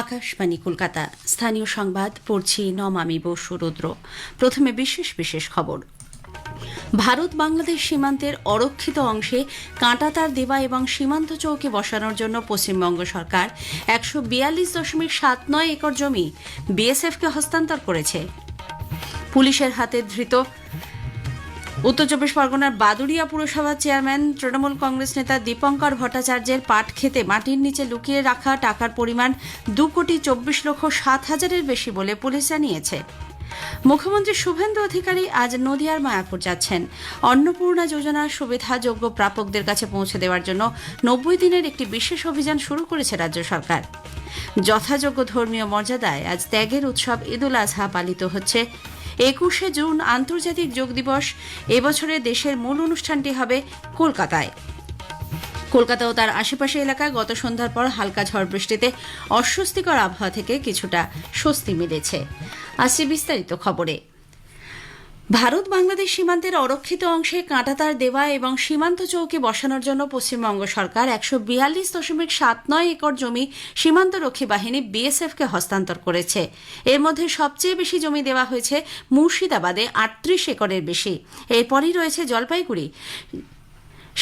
আকাশবাণী কলকাতা। স্থানীয় সংবাদ পড়ছি নমামি বসু রুদ্র। প্রথমে বিশেষ খবর। ভারত বাংলাদেশ সীমান্তের অরক্ষিত অংশে কাঁটাতার দেওয়া এবং সীমান্ত চৌকি বসানোর জন্য পশ্চিমবঙ্গ সরকার ১৪২.৭৯ একর জমি বিএসএফকে হস্তান্তর করেছে। পুলিশের হাতে ধৃত উত্তর চব্বিশ পরগনার বাদুড়িয়া পুরসভার চেয়ারম্যান তৃণমূল কংগ্রেস নেতা দীপঙ্কর ভট্টাচার্যের পাট খেতে মাটির নিচে লুকিয়ে রাখা টাকার পরিমাণ ২,২৪,৭০,০০০-এর বেশি বলে পুলিশ জানিয়েছে। মুখ্যমন্ত্রী শুভেন্দু অধিকারী আজ নদিয়ার মায়াপুর যাচ্ছেন। অন্নপূর্ণা যোজনার সুবিধাযোগ্য প্রাপকদের কাছে পৌঁছে দেওয়ার জন্য ৯০ দিনের একটি বিশেষ অভিযান শুরু করেছে রাজ্য সরকার। যথাযোগ্য ধর্মীয় মর্যাদায় আজ ত্যাগের উৎসব ঈদ উল আজহা পালিত হচ্ছে। ২১শে জুন আন্তর্জাতিক যোগ দিবস। এবছরে দেশের মূল অনুষ্ঠানটি হবে কলকাতায়। কলকাতা ও তার আশেপাশে এলাকায় গত সন্ধ্যার পর হালকা ঝড় বৃষ্টিতে অস্বস্তিকর আবহাওয়া থেকে কিছুটা স্বস্তি মিলেছে। আসছে বিস্তারিত খবরে। ভারত বাংলাদেশ সীমান্তের অরক্ষিত অংশে কাঁটাতার দেওয়া এবং সীমান্ত চৌকি বসানোর জন্য পশ্চিমবঙ্গ সরকার ১৪২.৭৯ একর জমি সীমান্তরক্ষী বাহিনী বিএসএফকে হস্তান্তর করেছে। এর মধ্যে সবচেয়ে বেশি জমি দেওয়া হয়েছে মুর্শিদাবাদে ৩৮ একরের বেশি। এরপরই রয়েছে জলপাইগুড়ি,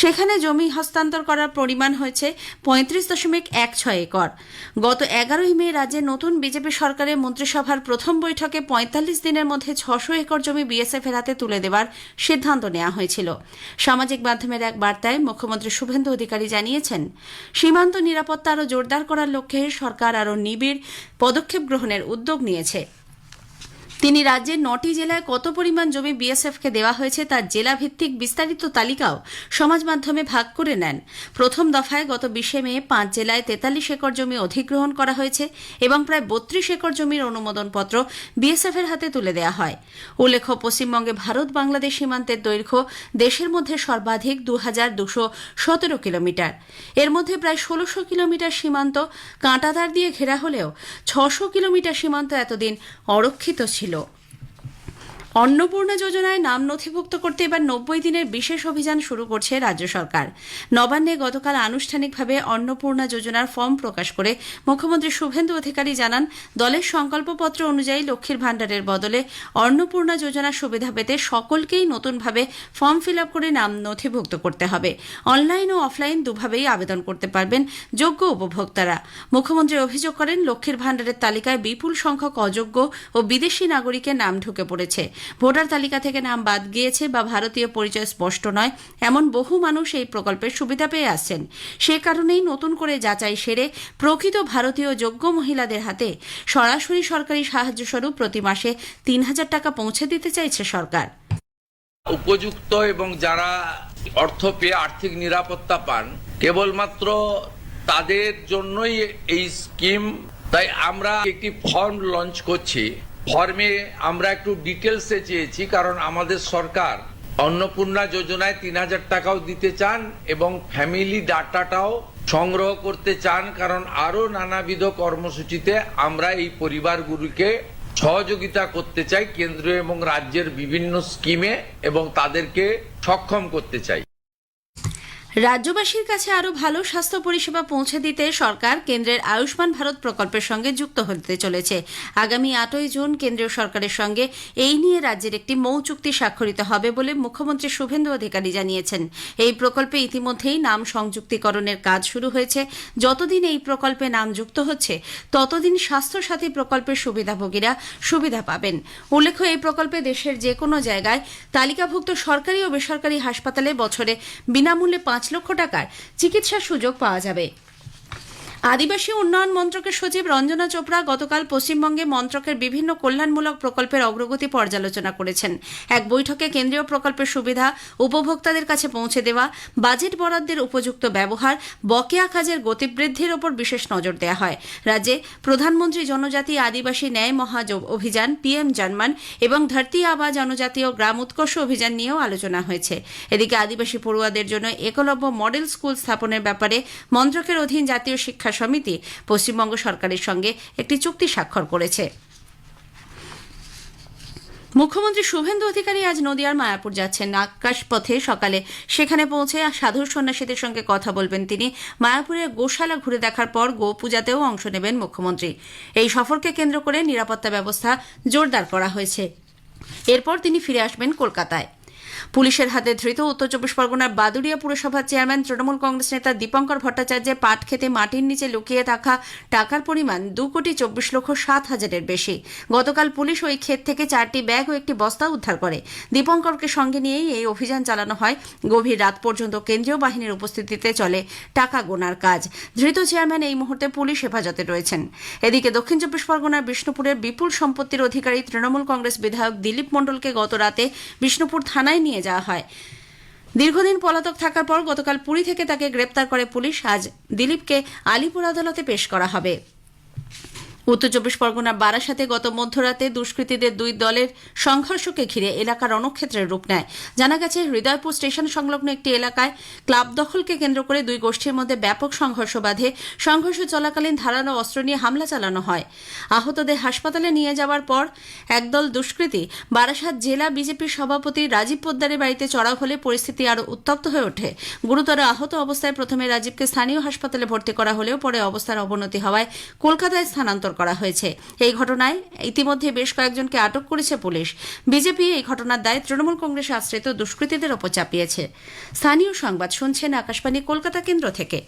সেখানে জমি হস্তান্তর করার পরিমাণ হয়েছে ৩৫.১৬ একর। গত ১১ই মে রাজ্যে নতুন বিজেপি সরকারের মন্ত্রিসভার প্রথম বৈঠকে ৪৫ দিনের মধ্যে ৬০০ একর জমি বিএসএফ এর হাতে তুলে দেওয়ার সিদ্ধান্ত নেওয়া হয়েছিল। সামাজিক মাধ্যমের এক বার্তায় মুখ্যমন্ত্রী শুভেন্দু অধিকারী জানিয়েছেন, সীমান্ত নিরাপত্তা আরও জোরদার করার লক্ষ্যে সরকার আরও নিবিড় পদক্ষেপ গ্রহণের উদ্যোগ নিয়েছে। তিনি রাজ্যের ৯টি জেলায় কত পরিমাণ জমি বিএসএফকে দেওয়া হয়েছে তার জেলাভিত্তিক বিস্তারিত তালিকাও সমাজ মাধ্যমে ভাগ করে নেন। প্রথম দফায় গত ২০শে মে ৫ জেলায় ৪৩ একর জমি অধিগ্রহণ করা হয়েছে এবং প্রায় ৩২ একর জমির অনুমোদনপত্র বিএসএফ এর হাতে তুলে দেওয়া হয়। উল্লেখ্য, পশ্চিমবঙ্গে ভারত বাংলাদেশ সীমান্তের দৈর্ঘ্য দেশের মধ্যে সর্বাধিক ২,২১৭ কিলোমিটার। এর মধ্যে প্রায় ১৬০০ কিলোমিটার সীমান্ত কাঁটাতার দিয়ে ঘেরা হলেও ৬০০ কিলোমিটার সীমান্ত এতদিন অরক্ষিত ছিল। অন্নপূর্ণা যোজনায় নাম নথিভুক্ত করতে এবার ৯০ দিনের বিশেষ অভিযান শুরু করছে রাজ্য সরকার। নবান্নে গতকাল আনুষ্ঠানিকভাবে অন্নপূর্ণা যোজনার ফর্ম প্রকাশ করে মুখ্যমন্ত্রী শুভেন্দু অধিকারী জানান, দলের সংকল্পপত্র অনুযায়ী লক্ষ্মীর ভাণ্ডারের বদলে অন্নপূর্ণা যোজনার সুবিধা পেতে সকলকেই নতুনভাবে ফর্ম ফিল আপ করে নাম নথিভুক্ত করতে হবে। অনলাইন ও অফলাইন দুভাবেই আবেদন করতে পারবেন যোগ্য উপভোক্তারা। মুখ্যমন্ত্রী অভিযোগ করেন, লক্ষ্মীর ভাণ্ডারের তালিকায় বিপুল সংখ্যক অযোগ্য ও বিদেশি নাগরিকের নাম ঢুকে পড়েছে। ভোটার তালিকা থেকে নাম বাদ গিয়েছে বা ভারতীয় পরিচয় স্পষ্ট নয় এমন বহু মানুষ এই প্রকল্পের সুবিধা পেয়ে আসছেন। সে কারণেই নতুন করে যাচাই সেরে প্রকৃত ভারতীয় যোগ্য মহিলাদের হাতে সরাসরি সরকারি সাহায্য স্বরূপ প্রতি মাসে ৩,০০০ টাকা পৌঁছে দিতে চাইছে সরকার। উপযুক্ত এবং যারা অর্থ পেয়ে আর্থিক নিরাপত্তা পান, কেবলমাত্র তাদের জন্যই এই স্কিম। তাই আমরা একটি ফর্ম লঞ্চ করছি। ফর্মে আমরা একটু ডিটেলসে চেয়েছি, কারণ আমাদের সরকার অন্নপূর্ণা যোজনায় ৩,০০০ টাকাও দিতে চান এবং ফ্যামিলি ডাটাটাও সংগ্রহ করতে চান, কারণ আরো নানাবিধ কর্মসূচিতে আমরা এই পরিবারগুলিকে সহযোগিতা করতে চাই কেন্দ্রীয় এবং রাজ্যের বিভিন্ন স্কিমে এবং তাদেরকে সক্ষম করতে চাই। রাজ্যবাসীর কাছে আরও ভালো স্বাস্থ্য পরিষেবা পৌঁছে দিতে সরকার কেন্দ্রের আয়ুষ্মান ভারত প্রকল্পের সঙ্গে যুক্ত হতে চলেছে। আগামী ৮ই জুন কেন্দ্রীয় সরকারের সঙ্গে এই নিয়ে রাজ্যের একটি মৌ চুক্তি স্বাক্ষরিত হবে বলে মুখ্যমন্ত্রী শুভেন্দু অধিকারী জানিয়েছেন। এই প্রকল্পে ইতিমধ্যেই নাম সংযুক্তিকরণের কাজ শুরু হয়েছে। যতদিন এই প্রকল্পে নাম যুক্ত হচ্ছে ততদিন স্বাস্থ্যসাথী প্রকল্পের সুবিধাভোগীরা সুবিধা পাবেন। উল্লেখ্য, এই প্রকল্পে দেশের যে কোনো জায়গায় তালিকাভুক্ত সরকারি ও বেসরকারি হাসপাতালে বছরে বিনামূল্যে ৫ লক্ষ টাকার চিকিৎসার সুযোগ পাওয়া যাবে। আদিবাসী উন্নয়ন মন্ত্রকের সচিব রঞ্জনা চোপড়া গতকাল পশ্চিমবঙ্গে মন্ত্রকের বিভিন্ন কল্যাণমূলক প্রকল্পের অগ্রগতি পর্যালোচনা করেছেন। এক বৈঠকে কেন্দ্রীয় প্রকল্পের সুবিধা উপভোক্তাদের কাছে পৌঁছে দেওয়া, বাজেট বরাদ্দের উপযুক্ত ব্যবহার, বকেয়া কাজের গতিবৃদ্ধির ওপর বিশেষ নজর দেওয়া হয়। রাজ্যে প্রধানমন্ত্রী জনজাতি আদিবাসী ন্যায় মহা অভিযান পিএম জনমন এবং ধরতি আবা জনজাতীয় গ্রাম উৎকর্ষ অভিযান নিয়েও আলোচনা হয়েছে। এদিকে আদিবাসী পড়ুয়াদের জন্য একলব্য মডেল স্কুল স্থাপনের ব্যাপারে মন্ত্রকের অধীন জাতীয় শিক্ষা সমিতি পশ্চিমবঙ্গ সরকারের সঙ্গে একটি চুক্তি স্বাক্ষর করেছে। মুখ্যমন্ত্রী শুভেন্দু অধিকারী আজ নদিয়ার মায়াপুর যাচ্ছেন। আকাশপথে সকালে সেখানে পৌঁছে সাধু সন্ন্যাসীদের সঙ্গে কথা বলবেন তিনি। মায়াপুরের গোশালা ঘুরে দেখার পর গো পূজাতেও অংশ নেবেন মুখ্যমন্ত্রী। এই সফরকে কেন্দ্র করে নিরাপত্তা ব্যবস্থা জোরদার করা হয়েছে। এরপর তিনি ফিরে আসবেন কলকাতায়। পুলিশের হাতে ধৃত উত্তর চব্বিশ পরগনার বাদুড়িয়া পুরসভার চেয়ারম্যান তৃণমূল কংগ্রেস নেতা দীপঙ্কর ভট্টাচার্যের পাট খেতে মাটির নিচে লুকিয়ে থাকা টাকার পরিমাণ 2,24,07,000-এর বেশি। গতকাল পুলিশ ওই ক্ষেত থেকে 4টি ব্যাগ ও একটি বস্তা উদ্ধার করে। দীপঙ্করকে সঙ্গে নিয়েই এই অভিযান চালানো হয়। গভীর রাত পর্যন্ত কেন্দ্রীয় বাহিনীর উপস্থিতিতে চলে টাকা গোনার কাজ। ধৃত চেয়ারম্যান এই মুহূর্তে পুলিশ হেফাজতে রয়েছেন। এদিকে দক্ষিণ চব্বিশ পরগনার বিষ্ণুপুরের বিপুল সম্পত্তির অধিকারী তৃণমূল কংগ্রেস বিধায়ক দিলীপ মণ্ডলকে গত রাতে বিষ্ণুপুর থানায় নিয়ে যাওয়া হয়। দীর্ঘদিন পলাতক থাকার পর গতকাল পুরী থেকে তাকে গ্রেপ্তার করে পুলিশ। আজ দিলীপকে আলিপুর আদালতে পেশ করা হবে। উত্তর চব্বিশ পরগনার বারাসাতে গত মধ্যরাতে দুষ্কৃতীদের দুই দলের সংঘর্ষকে ঘিরে এলাকা রণক্ষেত্রের রূপ নেয়। জানা গেছে, হৃদয়পুর স্টেশন সংলগ্ন একটি এলাকায় ক্লাব দখলকে কেন্দ্র করে দুই গোষ্ঠীর মধ্যে ব্যাপক সংঘর্ষ বাধে। সংঘর্ষ চলাকালীন ধারালো অস্ত্র নিয়ে হামলা চালানো হয়। আহতদের হাসপাতালে নিয়ে যাওয়ার পর একদল দুষ্কৃতী বারাসাত জেলা বিজেপির সভাপতি রাজীব পোদ্দারের বাড়িতে চড়াও হলে পরিস্থিতি আরও উত্তপ্ত হয়ে ওঠে। গুরুতর আহত অবস্থায় প্রথমে রাজীবকে স্থানীয় হাসপাতালে ভর্তি করা হলেও পরে অবস্থার অবনতি হওয়ায় কলকাতায় স্থানান্তর করা হয়েছে। এই ঘটনায় ইতিমধ্যে বেশ কয়েকজনকে আটক করেছে পুলিশ। বিজেপি এই ঘটনার দায় তৃণমূল কংগ্রেস আশ্রিত দুষ্কৃতীদের ওপর চাপিয়েছে। স্থানীয় সংবাদ শুনছেন আকাশবাণী কলকাতা কেন্দ্র থেকে।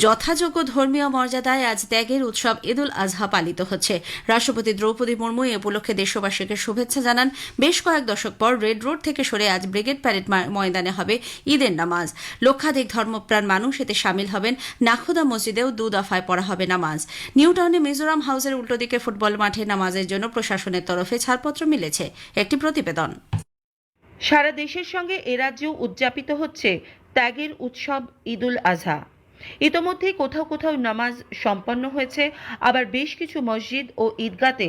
যথাযোগ্য ধর্মীয় মর্যাদায় আজ ত্যাগের উৎসব ঈদ উল আজহা পালিত হচ্ছে। রাষ্ট্রপতি দ্রৌপদী মুর্মু এ উপলক্ষে দেশবাসীকে শুভেচ্ছা জানান। বেশ কয়েক দশক পর রেড রোড থেকে সরে আজ ব্রিগেড প্যারেড ময়দানে হবে ঈদের নামাজ। লক্ষাধিক ধর্মপ্রাণ মানুষ এতে সামিল হবেন। নাখোদা মসজিদেও 2 দফায় পড়া হবে নামাজ। নিউ টাউনে মিজোরাম হাউসের উল্টো দিকে ফুটবল মাঠে নামাজের জন্য প্রশাসনের তরফে ছাড়পত্র মিলেছে। একটি প্রতিবেদন। সারা দেশের সঙ্গে এ রাজ্যেও উদযাপিত হচ্ছে ত্যাগের উৎসব ঈদ উল আজহা। ইতোমধ্যে কোথাও কোথাও নামাজ সম্পন্ন হয়েছে, আবার বেশ কিছু মসজিদ ও ঈদগাতে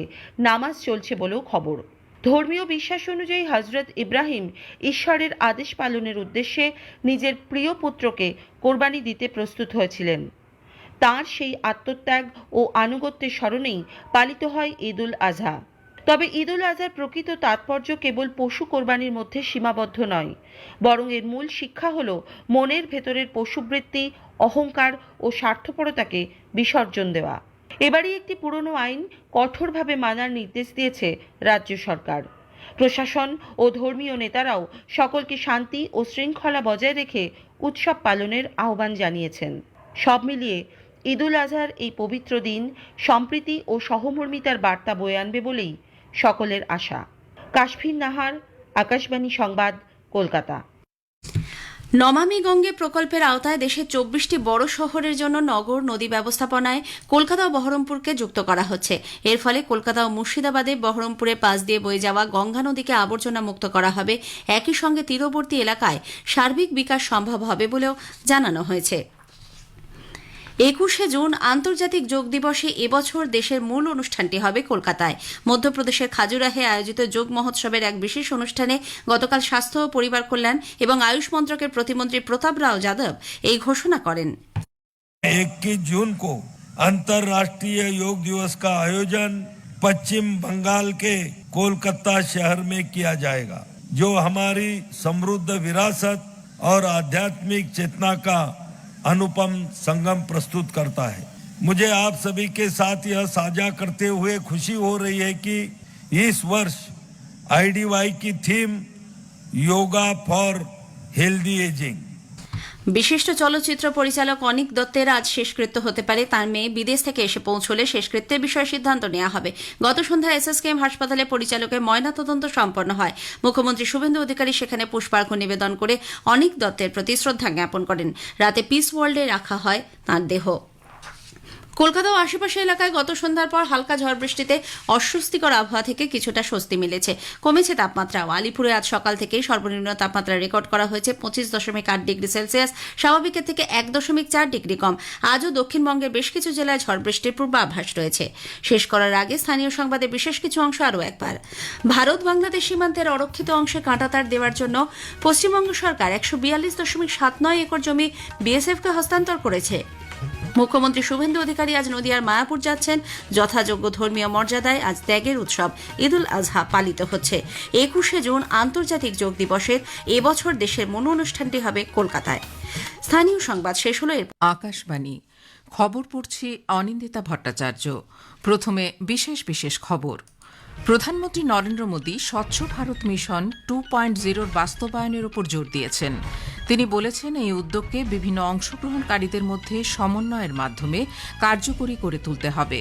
নামাজ চলছে বলেও খবর। ধর্মীয় বিশ্বাস অনুযায়ী হজরত ইব্রাহিম ঈশ্বরের আদেশ পালনের উদ্দেশ্যে নিজের প্রিয় পুত্রকে কোরবানি দিতে প্রস্তুত হয়েছিলেন। তাঁর সেই আত্মত্যাগ ও আনুগত্যের স্মরণেই পালিত হয় ঈদ উল আজহা। তবে ঈদ উল আজহার প্রকৃত তাৎপর্য কেবল পশু কোরবানির মধ্যে সীমাবদ্ধ নয়, বরং এর মূল শিক্ষা হল মনের ভেতরের পশুবৃত্তি, অহংকার ও স্বার্থপরতাকে বিসর্জন দেওয়া। এবারই একটি পুরনো আইন কঠোরভাবে মানার নির্দেশ দিয়েছে রাজ্য সরকার। প্রশাসন ও ধর্মীয় নেতারাও সকলকে শান্তি ও শৃঙ্খলা বজায় রেখে উৎসব পালনের আহ্বান জানিয়েছেন। সব মিলিয়ে ঈদ উল আজহার এই পবিত্র দিন সম্প্রীতি ও সহমর্মিতার বার্তা বয়ে আনবে বলেই সকলের আশা। কাশফিন নাহার, আকাশবাণী সংবাদ, কলকাতা। নমামি গঙ্গে প্রকল্পের আওতায় দেশের 24টি বড় শহরের জন্য নগর নদী ব্যবস্থাপনায় কলকাতা ও বহরমপুরকে যুক্ত করা হচ্ছে। এর ফলে কলকাতা ও মুর্শিদাবাদে বহরমপুরের পাশ দিয়ে বয়ে যাওয়া গঙ্গা নদীকে আবর্জনা মুক্ত করা হবে। একই সঙ্গে তীরবর্তী এলাকায় সার্বিক বিকাশ সম্ভব হবে বলেও জানানো হয়েছে। 21শে জুন আন্তর্জাতিক যোগ দিবসে এবছর দেশের মূল অনুষ্ঠানটি হবে কলকাতায়। মধ্যপ্রদেশের খাজুরাহে আয়োজিত যোগ মহোৎসবের এক বিশেষ অনুষ্ঠানে গতকাল স্বাস্থ্য ও পরিবার কল্যাণ এবং আয়ুষ মন্ত্রকের প্রতিমন্ত্রী প্রতাপ রাও যাদব এই ঘোষণা করেন। 21 जून को अंतर्राष्ट्रीय योग दिवस का आयोजन पश्चिम बंगाल के कोलकाता शहर में किया जाएगा, जो हमारी समृद्ध विरासत और आध्यात्मिक चेतना का अनुपम संगम प्रस्तुत करता है। मुझे आप सभी के साथ यह साझा करते हुए खुशी हो रही है कि इस वर्ष IDY की theme yoga for healthy ageing. বিশিষ্ট চলচ্চিত্র পরিচালক অনিক দত্তের আজ শেষকৃত্য হতে পারে। তার মেয়ে বিদেশ থেকে এসে পৌঁছলে শেষকৃত্যের বিষয়ে সিদ্ধান্ত নেওয়া হবে। গত সন্ধ্যায় SSKM হাসপাতালে পরিচালকের ময়নাতদন্ত সম্পন্ন হয়। মুখ্যমন্ত্রী শুভেন্দু অধিকারী সেখানে পুষ্পার্ঘ্য নিবেদন করে অনিক দত্তের প্রতি শ্রদ্ধা জ্ঞাপন করেন। রাতে পিস ওয়ার্ল্ডে রাখা হয় তাঁর দেহ। কলকাতা ও আশেপাশে এলাকায় গত সন্ধ্যার পর হালকা ঝড় বৃষ্টিতে অস্বস্তিকর আবহাওয়া থেকে কিছুটা স্বস্তি মিলেছে। কমেছে তাপমাত্রাও। আলিপুরে আজ সকাল থেকেই সর্বনিম্ন তাপমাত্রা রেকর্ড করা হয়েছে 25.8 ডিগ্রি সেলসিয়াস, স্বাভাবিকের থেকে 1.4 ডিগ্রি কম। আজও দক্ষিণবঙ্গের বেশ কিছু জেলায় ঝড় বৃষ্টির পূর্বাভাস রয়েছে। শেষ করার আগে স্থানীয় সংবাদে বিশেষ কিছু অংশ আরও একবার। ভারত বাংলাদেশ সীমান্তের অরক্ষিত অংশে কাঁটাতার দেওয়ার জন্য পশ্চিমবঙ্গ সরকার 142.79 একর জমি BSF কে হস্তান্তর করেছে। মুখ্যমন্ত্রী শুভেন্দু অধিকারী আজ নদিয়ার মায়াপুর যাচ্ছেন। যথাযোগ্য ধর্মীয় মর্যাদায় আজ ত্যাগের উৎসব ঈদুল আজহা পালিত হচ্ছে। 21শে জুন আন্তর্জাতিক যোগ দিবসের এবছর দেশের মূল অনুষ্ঠানটি হবে কলকাতায়। স্থানীয় সংবাদ শেষ হলো। আকাশবাণী খবর পড়ছি অনিন্দিতা ভট্টাচার্য। প্রথমে বিশেষ খবর। প্রধানমন্ত্রী নরেন্দ্র মোদী স্বচ্ছ ভারত মিশন 2.0 বাস্তবায়নের উপর জোর দিয়েছেন। তিনি বলেছেন, এই উদ্যোগকে বিভিন্ন অংশগ্রহণকারীদের মধ্যে সমন্বয়ের মাধ্যমে কার্যকরী করে তুলতে হবে।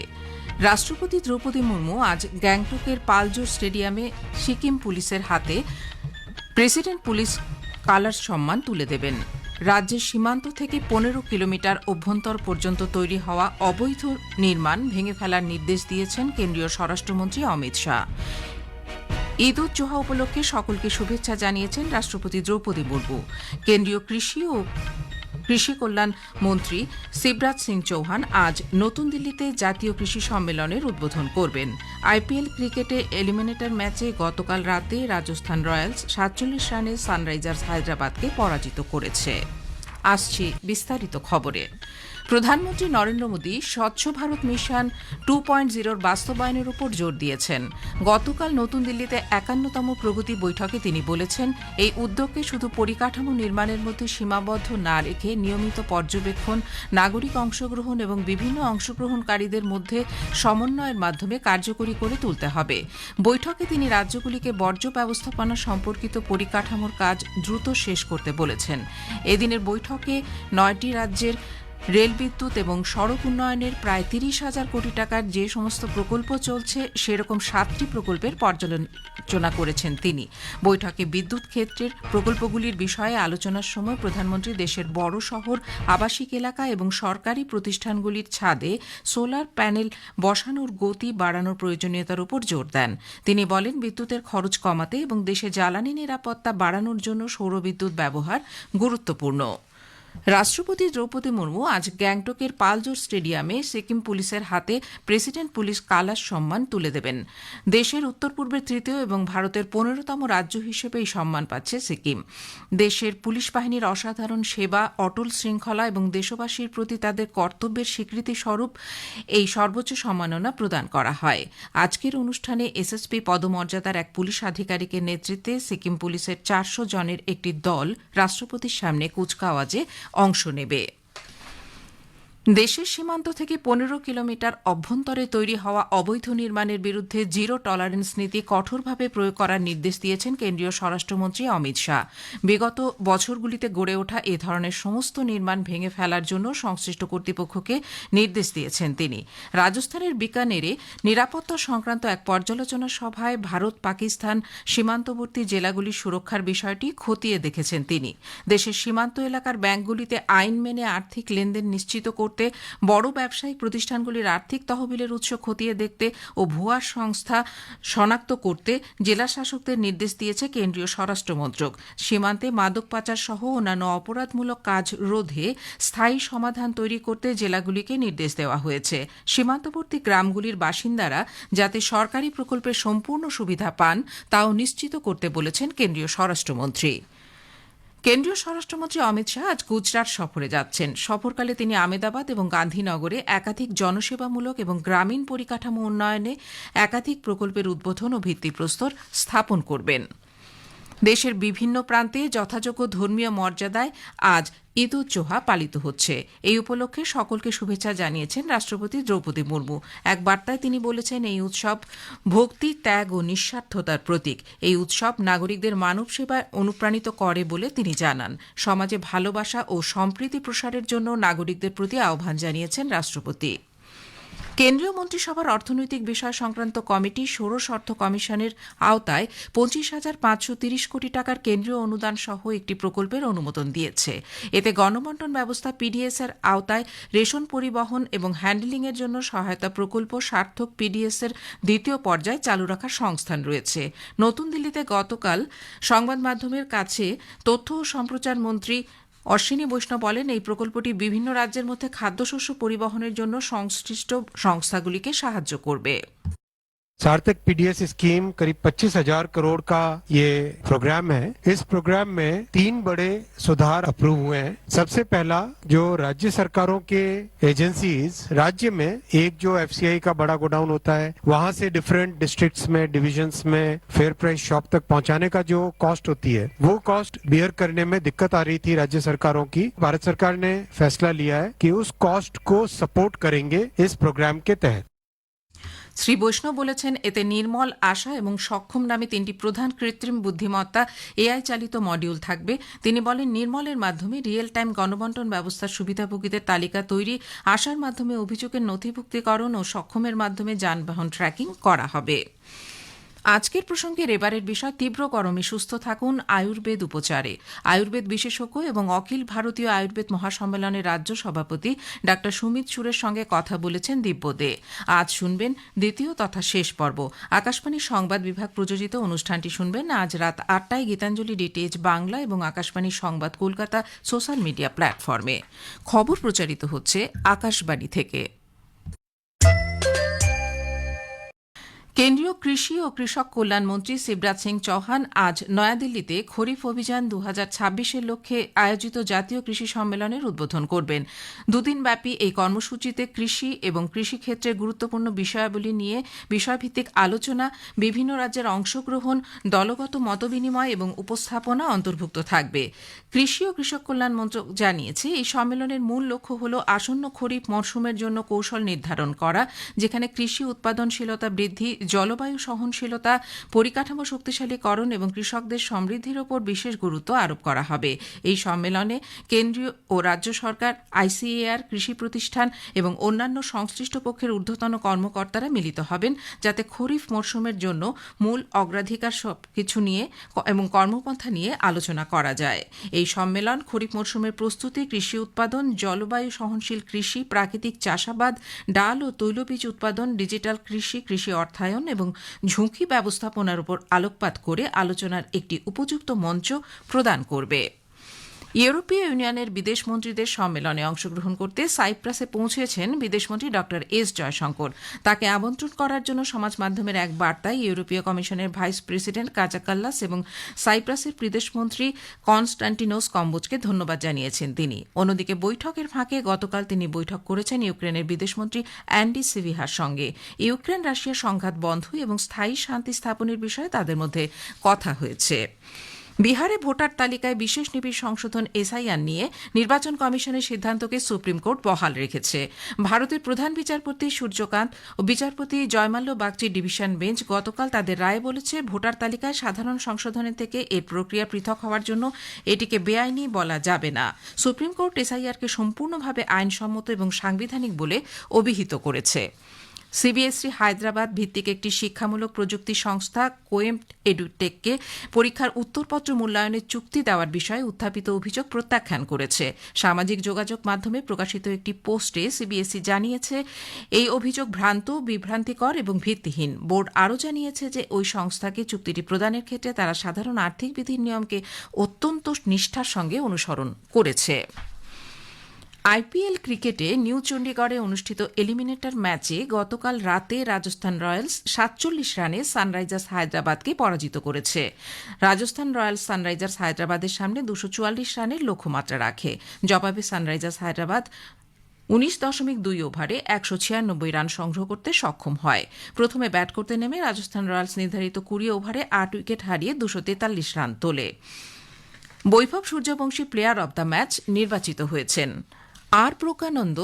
রাষ্ট্রপতি দ্রৌপদী মুর্মু আজ গ্যাংটকের পালজোর স্টেডিয়ামে সিকিম পুলিশের হাতে প্রেসিডেন্ট পুলিশ কালার্স সম্মান তুলে দেবেন। রাজ্যের সীমান্ত থেকে 15 কিলোমিটার অভ্যন্তর পর্যন্ত তৈরি হওয়া অবৈধ নির্মাণ ভেঙে ফেলার নির্দেশ দিয়েছেন কেন্দ্রীয় স্বরাষ্ট্রমন্ত্রী অমিত শাহ। ঈদ উজ জোহা উপলক্ষে সকলকে শুভেচ্ছা জানিয়েছেন রাষ্ট্রপতি দ্রৌপদী মুর্মু। কেন্দ্রীয় কৃষি কল্যাণ মন্ত্রী শিবরাজ সিং চৌহান আজ নতুন দিল্লিতে জাতীয় কৃষি সম্মেলনের উদ্বোধন করবেন। আইপিএল ক্রিকেটে এলিমিনেটর ম্যাচে গতকাল রাতে রাজস্থান রয়্যালস 47 রানে সানরাইজার্স হায়দ্রাবাদকে পরাজিত করেছে। আসছি বিস্তারিত খবরে। প্রধানমন্ত্রী নরেন্দ্র মোদী স্বচ্ছ ভারত মিশন 2.0 বাস্তবায়নের উপর জোর দিয়েছেন। গতকাল নতুন দিল্লিতে 51তম প্রগতি বৈঠকে তিনি বলেছেন, এই উদ্যোগকে শুধু পরিকাঠামো নির্মাণের মধ্যে সীমাবদ্ধ না রেখে নিয়মিত পর্যবেক্ষণ, নাগরিক অংশগ্রহণ এবং বিভিন্ন অংশগ্রহণকারীদের মধ্যে সমন্বয়ের মাধ্যমে কার্যকরী করে তুলতে হবে। বৈঠকে তিনি রাজ্যগুলিকে বর্জ্য ব্যবস্থাপনা সম্পর্কিত পরিকাঠামোর কাজ দ্রুত শেষ করতে বলেছেন। এদিনের বৈঠকে 9টি রাজ্যের রেল, বিদ্যুৎ এবং সড়ক উন্নয়নের প্রায় 30,000 কোটি টাকার যে সমস্ত প্রকল্প চলছে সেরকম 7টি প্রকল্পের পর্যালোচনা করেছেন তিনি। বৈঠকে বিদ্যুৎ ক্ষেত্রের প্রকল্পগুলির বিষয়ে আলোচনার সময় প্রধানমন্ত্রী দেশের বড় শহর, আবাসিক এলাকা এবং সরকারি প্রতিষ্ঠানগুলির ছাদে সোলার প্যানেল বসানোর গতি বাড়ানোর প্রয়োজনীয়তার উপর জোর দেন। তিনি বলেন, বিদ্যুতের খরচ কমাতে এবং দেশে জ্বালানি নিরাপত্তা বাড়ানোর জন্য সৌরবিদ্যুৎ ব্যবহার গুরুত্বপূর্ণ। রাষ্ট্রপতি দ্রৌপদী মুর্মু আজ গ্যাংটকের পালজোর স্টেডিয়ামে সিকিম পুলিশের হাতে প্রেসিডেন্ট পুলিশ কালার্স সম্মান তুলে দেবেন। দেশের উত্তর পূর্বের তৃতীয় এবং ভারতের 15তম রাজ্য হিসেবে এই সম্মান পাচ্ছে সিকিম। দেশের পুলিশ বাহিনীর অসাধারণ সেবা, অটল শৃঙ্খলা এবং দেশবাসীর প্রতি তাদের কর্তব্যের স্বীকৃতি স্বরূপ এই সর্বোচ্চ সম্মাননা প্রদান করা হয়। আজকের অনুষ্ঠানে এসএসপি পদমর্যাদার এক পুলিশ আধিকারিকের নেতৃত্বে সিকিম পুলিশের 400 জনের একটি দল রাষ্ট্রপতির সামনে কুচকাওয়াজে অংশ নেবে। দেশের সীমান্ত থেকে 15 কিলোমিটার অভ্যন্তরে তৈরি হওয়া অবৈধ নির্মাণের বিরুদ্ধে জিরো টলারেন্স নীতি কঠোরভাবে প্রয়োগ করার নির্দেশ দিয়েছেন কেন্দ্রীয় স্বরাষ্ট্রমন্ত্রী অমিত শাহ। বিগত বছরগুলিতে গড়ে ওঠা এ ধরনের সমস্ত নির্মাণ ভেঙে ফেলার জন্য সংশ্লিষ্ট কর্তৃপক্ষকে নির্দেশ দিয়েছেন তিনি। রাজস্থানের বিকানেরে নিরাপত্তা সংক্রান্ত এক পর্যালোচনা সভায় ভারত পাকিস্তান সীমান্তবর্তী জেলাগুলির সুরক্ষার বিষয়টি খতিয়ে দেখেছেন তিনি। দেশের সীমান্ত এলাকার ব্যাংকগুলিতে আইন মেনে আর্থিক লেনদেন নিশ্চিত করতে, বড় ব্যবসায়িক প্রতিষ্ঠানগুলির আর্থিক তহবিলের উৎস খতিয়ে দেখতে ও ভুয়া সংস্থা শনাক্ত করতে জেলা শাসকদের নির্দেশ দিয়েছে কেন্দ্রীয় স্বরাষ্ট্র মন্ত্রক। সীমান্তে মাদক পাচার সহ অন্যান্য অপরাধমূলক কাজ রোধে স্থায়ী সমাধান তৈরি করতে জেলাগুলিকে নির্দেশ দেওয়া হয়েছে। সীমান্তবর্তী গ্রামগুলির বাসিন্দারা যাতে সরকারি প্রকল্পের সম্পূর্ণ সুবিধা পান তাও নিশ্চিত করতে বলেছেন কেন্দ্রীয় স্বরাষ্ট্রমন্ত্রী। কেন্দ্রীয় স্বরাষ্ট্রমন্ত্রী অমিত শাহ আজ গুজরাট সফরে যাচ্ছেন। সফরকালে তিনি আমেদাবাদ এবং গান্ধীনগরে একাধিক জনসেবামূলক এবং গ্রামীণ পরিকাঠামো উন্নয়নে একাধিক প্রকল্পের উদ্বোধন ও ভিত্তিপ্রস্তর স্থাপন করবেন। দেশের বিভিন্ন প্রান্তে যথাযোগ্য ধর্মীয় মর্যাদায় আজ ঈদ উজ জোহা পালিত হচ্ছে। এই উপলক্ষে সকলকে শুভেচ্ছা জানিয়েছেন রাষ্ট্রপতি দ্রৌপদী মুর্মু। এক বার্তায় তিনি বলেছেন, এই উৎসব ভক্তি, ত্যাগ ও নিঃস্বার্থতার প্রতীক। এই উৎসব নাগরিকদের মানব সেবায় অনুপ্রাণিত করে বলে তিনি জানান। সমাজে ভালোবাসা ও সম্প্রীতি প্রসারের জন্য নাগরিকদের প্রতি আহ্বান জানিয়েছেন রাষ্ট্রপতি। কেন্দ্রীয় মন্ত্রিসভার অর্থনৈতিক বিষয় সংক্রান্ত কমিটি ষোড়শ অর্থ কমিশনের আওতায় 25,530 কোটি টাকার কেন্দ্রীয় অনুদান সহ একটি প্রকল্পের অনুমোদন দিয়েছে। এতে গণবণ্টন ব্যবস্থা পিডিএস এর আওতায় রেশন পরিবহন এবং হ্যান্ডলিংয়ের জন্য সহায়তা প্রকল্প সার্থক পিডিএস এর দ্বিতীয় পর্যায়ে চালু রাখার সংস্থান রয়েছে। নতুন দিল্লিতে গতকাল সংবাদ মাধ্যমের কাছে তথ্য ও সম্প্রচার মন্ত্রী অশ্বিনী বৈষ্ণব বলেন, এই প্রকল্পটি বিভিন্ন রাজ্যের মধ্যে খাদ্যশস্য পরিবহনের জন্য সংশ্লিষ্ট সংস্থাগুলিকে সাহায্য করবে। सार्थक पीडीएस स्कीम करीब 25,000 करोड़ का ये प्रोग्राम है। इस प्रोग्राम में 3 बड़े सुधार अप्रूव हुए हैं। सबसे पहला, जो राज्य सरकारों के एजेंसीज राज्य में एक जो एफसीआई का बड़ा गोडाउन होता है, वहां से डिफरेंट डिस्ट्रिक्ट्स में, डिविजन्स में फेयर प्राइस शॉप तक पहुंचाने का जो कॉस्ट होती है, वो कॉस्ट बियर करने में दिक्कत आ रही थी राज्य सरकारों की। भारत सरकार ने फैसला लिया है कि उस कॉस्ट को सपोर्ट करेंगे इस प्रोग्राम के तहत। শ্রী বৈষ্ণব বলেছেন, এতে নির্মল, আশা এবং সক্ষম নামে 3টি প্রধান কৃত্রিম বুদ্ধিমত্তা এআই চালিত মডিউল থাকবে। তিনি বলেন, নির্মলের মাধ্যমে রিয়েল টাইম গণবন্টন ব্যবস্থার সুবিধাভোগীদের তালিকা তৈরি, আশার মাধ্যমে অভিযোগের নথিভুক্তিকরণ ও সক্ষমের মাধ্যমে যানবাহন ট্র্যাকিং করা হবে। আজকের প্রসঙ্গের এবারের বিষয়, তীব্র গরমে সুস্থ থাকুন আয়ুর্বেদ উপচারে। আয়ুর্বেদ বিশেষজ্ঞ এবং অখিল ভারতীয় আয়ুর্বেদ মহাসম্মেলনের রাজ্য সভাপতি ডা সুমিত সুরের সঙ্গে কথা বলেছেন দিব্য দে। আজ শুনবেন দ্বিতীয় তথা শেষ পর্ব। আকাশবাণীর সংবাদ বিভাগ প্রযোজিত অনুষ্ঠানটি শুনবেন আজ রাত 8টায় গীতাঞ্জলি ডিটিএইচ বাংলা এবং আকাশবাণীর সংবাদ কলকাতা সোশ্যাল মিডিয়া প্ল্যাটফর্মে। খবর প্রচারিত হচ্ছে আকাশবাণী থেকে। কেন্দ্রীয় কৃষি ও কৃষক কল্যাণ মন্ত্রী শিবরাজ সিং চৌহান আজ নয়াদিল্লিতে খরিফ অভিযান 2026-এর লক্ষ্যে আয়োজিত জাতীয় কৃষি সম্মেলনের উদ্বোধন করবেন। দুদিনব্যাপী এই কর্মসূচিতে কৃষি এবং কৃষিক্ষেত্রের গুরুত্বপূর্ণ বিষয়াবলী নিয়ে বিষয়ভিত্তিক আলোচনা, বিভিন্ন রাজ্যের অংশগ্রহণ, দলগত মতবিনিময় এবং উপস্থাপনা অন্তর্ভুক্ত থাকবে। কৃষি ও কৃষক কল্যাণ মন্ত্রক জানিয়েছে, এই সম্মেলনের মূল লক্ষ্য হল আসন্ন খরিফ মরশুমের জন্য কৌশল নির্ধারণ করা, যেখানে কৃষি উৎপাদনশীলতা বৃদ্ধি, জলবায়ু সহনশীলতা, পরিকাঠামো শক্তিশালীকরণ এবং কৃষকদের সমৃদ্ধির ওপর বিশেষ গুরুত্ব আরোপ করা হবে। এই সম্মেলনে কেন্দ্রীয় ও রাজ্য সরকার, আইসিএআর, কৃষি প্রতিষ্ঠান এবং অন্যান্য সংশ্লিষ্ট পক্ষের ঊর্ধ্বতন কর্মকর্তারা মিলিত হবেন, যাতে খরিফ মরশুমের জন্য মূল অগ্রাধিকার সবকিছু নিয়ে এবং কর্মপন্থা নিয়ে আলোচনা করা যায়। এই সম্মেলন খরিফ মরশুমের প্রস্তুতি, কৃষি উৎপাদন, জলবায়ু সহনশীল কৃষি, প্রাকৃতিক চাষাবাদ, ডাল ও তৈলবীজ উৎপাদন, ডিজিটাল কৃষি, কৃষি অর্থায়ন এবং ঝুঁকি ব্যবস্থাপনার উপর আলোকপাত করে আলোচনার একটি উপযুক্ত মঞ্চ প্রদান করবে। ইউরোপীয় ইউনিয়নের বিদেশ মন্ত্রীদের সম্মেলনে অংশগ্রহণ করতে সাইপ্রাসে পৌঁছেছেন বিদেশমন্ত্রী ড এস জয়শঙ্কর। তাকে আমন্ত্রণ করার জন্য সমাজ মাধ্যমের এক বার্তায় ইউরোপীয় কমিশনের ভাইস প্রেসিডেন্ট কাজা কাল্লাস এবং সাইপ্রাসের বিদেশমন্ত্রী কনস্টান্টিনোস কম্বোজকে ধন্যবাদ জানিয়েছেন তিনি। অন্যদিকে বৈঠকের ফাঁকে গতকাল তিনি বৈঠক করেছেন ইউক্রেনের বিদেশমন্ত্রী অ্যান্ডি সিভিহার সঙ্গে। ইউক্রেন রাশিয়া সংঘাত বন্ধ এবং স্থায়ী শান্তি স্থাপনের বিষয়ে তাদের মধ্যে কথা হয়েছে। বিহারে ভোটার তালিকায় বিশেষ নিবিড় সংশোধন এসআইআর নিয়ে নির্বাচন কমিশনের সিদ্ধান্তকে সুপ্রিম কোর্ট বহাল রেখেছে। ভারতের প্রধান বিচারপতি সূর্যকান্ত ও বিচারপতি জয়মাল্য বাগচির ডিভিশন বেঞ্চ গতকাল তাদের রায়ে বলেছে, ভোটার তালিকায় সাধারণ সংশোধনের থেকে এর প্রক্রিয়া পৃথক হওয়ার জন্য এটিকে বেআইনি বলা যাবে না। সুপ্রিম কোর্ট এসআইআরকে সম্পূর্ণভাবে আইনসম্মত এবং সাংবিধানিক বলে অভিহিত করেছে। সিবিএসই হায়দ্রাবাদ ভিত্তিক একটি শিক্ষামূলক প্রযুক্তি সংস্থা কোয়েম এডুটেককে পরীক্ষার উত্তরপত্র মূল্যায়নের চুক্তি দেওয়ার বিষয়ে উত্থাপিত অভিযোগ প্রত্যাখ্যান করেছে। সামাজিক যোগাযোগ মাধ্যমে প্রকাশিত একটি পোস্টে সিবিএসই জানিয়েছে, এই অভিযোগ ভ্রান্ত, বিভ্রান্তিকর এবং ভিত্তিহীন। বোর্ড আরও জানিয়েছে যে ওই সংস্থাকে চুক্তিটি প্রদানের ক্ষেত্রে তারা সাধারণ আর্থিক বিধির নিয়মকে অত্যন্ত নিষ্ঠার সঙ্গে অনুসরণ করেছে। আইপিএল ক্রিকেটে নিউ চণ্ডীগড়ে অনুষ্ঠিত এলিমিনেটর ম্যাচে গতকাল রাতে রাজস্থান রয়্যালস 47 রানে সানরাইজার্স হায়দ্রাবাদকে পরাজিত করেছে। রাজস্থান রয়্যালস সানরাইজার্স হায়দ্রাবাদের সামনে 244 রানের লক্ষ্যমাত্রা রাখে। জবাবে সানরাইজার্স হায়দ্রাবাদ 19.2 ওভারে 196 রান সংগ্রহ করতে সক্ষম হয়। প্রথমে ব্যাট করতে নেমে রাজস্থান রয়্যালস নির্ধারিত 20 ওভারে 8 উইকেট হারিয়ে 243 রান তোলে। Vaibhav Suryavanshi player of the match নির্বাচিত হয়েছেন। আর প্রকানন্দ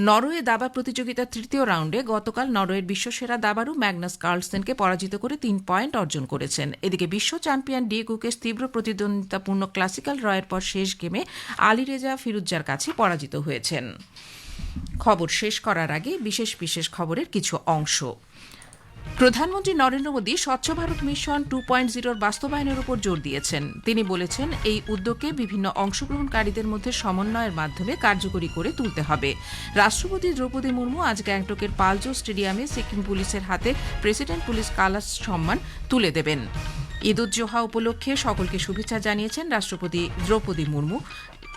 নরওয়ে দাবা প্রতিযোগিতার তৃতীয় রাউন্ডে গতকাল নরওয়ের বিশ্বসেরা দাবাড়ু ম্যাগনাস কার্লসেনকে পরাজিত করে 3 পয়েন্ট অর্জন করেছেন। এদিকে বিশ্ব চ্যাম্পিয়ন ডি গুকেশ তীব্র প্রতিদ্বন্দ্বিতাপূর্ণ ক্লাসিক্যাল রয়ের পর শেষ গেমে আলীরেজা ফিরুজ্জার কাছে পরাজিত হয়েছেন। খবর শেষ করার আগে বিশেষ বিশেষ খবরের কিছু অংশ। প্রধানমন্ত্রী নরেন্দ্র মোদী স্বচ্ছ ভারত মিশন 2.0 বাস্তবায়নের উপর জোর দিয়েছেন। তিনি বলেছেন, এই উদ্যোগকে বিভিন্ন অংশগ্রহণকারীদের মধ্যে সমন্বয়ের মাধ্যমে কার্যকরী করে তুলতে হবে। রাষ্ট্রপতি দ্রৌপদী মুর্মু আজ গ্যাংটকের পালজো স্টেডিয়ামে সিকিম পুলিশের হাতে প্রেসিডেন্ট পুলিশ কালাস সম্মান তুলে দেবেন। ঈদ উজ জোহা উপলক্ষে সকলকে শুভেচ্ছা জানিয়েছেন রাষ্ট্রপতি দ্রৌপদী মুর্মু।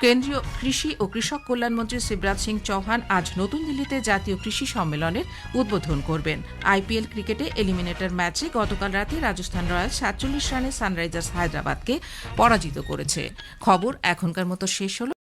কেন্দ্রীয় কৃষি ও কৃষক কল্যাণমন্ত্রী শিবরাজ সিং চৌহান আজ নতুন দিল্লিতে জাতীয় কৃষি সম্মেলনের উদ্বোধন করবেন। আইপিএল ক্রিকেটে এলিমিনেটর ম্যাচে গতকাল রাতে রাজস্থান রয়্যালস 47 রানে সানরাইজার্স হায়দ্রাবাদকে পরাজিত করেছে। খবর এখনকার মতো শেষ হল।